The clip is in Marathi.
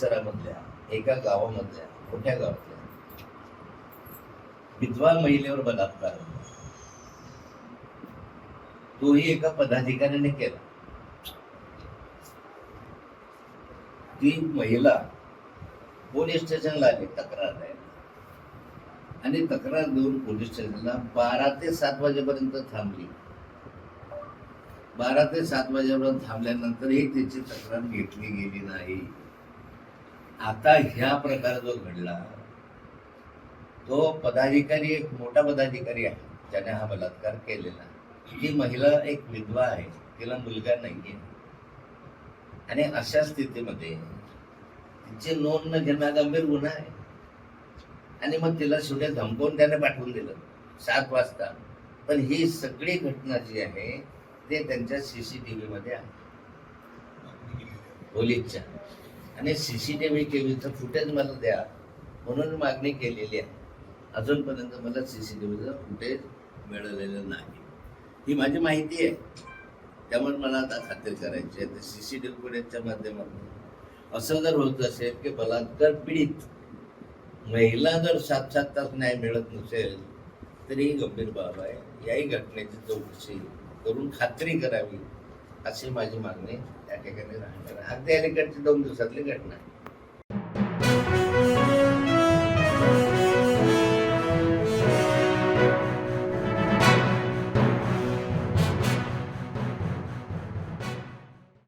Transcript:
परिसरामधल्या एका गावामधल्या मोठ्या गावातल्या विधवा महिलेवर बलात्कार झाला. तोही एका पदाधिकाऱ्याने केला. ती महिला पोलीस स्टेशनला आली तक्रार द्यायला आणि तक्रार देऊन पोलीस स्टेशनला 12 ते 7 वाजेपर्यंत थांबली. 12 ते 7 वाजेपर्यंत थांबल्यानंतरही त्याची तक्रार घेतली गेली नाही. आता ह्या प्रकार जो घडला तो पदाधिकारी एक मोठा पदाधिकारी आहे ज्याने हा बलात्कार केलेला. ही महिला एक विधवा आहे, तिला मुलगा नाहीये आणि अशा स्थितीमध्ये तिची नोंद न घेणं गंभीर गुन्हा आहे. आणि मग तिला शेवटी धमकवून त्याने पाठवून दिलं 7 वाजता. पण ही सगळी घटना जी आहे ते त्यांच्या CCTV मध्ये आहे पोलीसच्या. आणि CCTVचं फुटेज मला द्या म्हणून मागणी केलेली आहे. अजूनपर्यंत मला CCTVचं फुटेज मिळालेलं नाही. ही माझी माहिती आहे, त्यामुळे मला आता खात्री करायची आहे. CCTV फुटेजच्या माध्यमातून असं जर होत असेल की बलात्कार पीडित महिला जर 7-7 तास न्याय मिळत नसेल तरी ही गंभीर बाब आहे. याही घटनेची चौकशी करून खात्री करावी अशी माझी मागणी त्या ठिकाणी राहणार. अगदी अलीकडची 2 दिवसातली घटना आहे.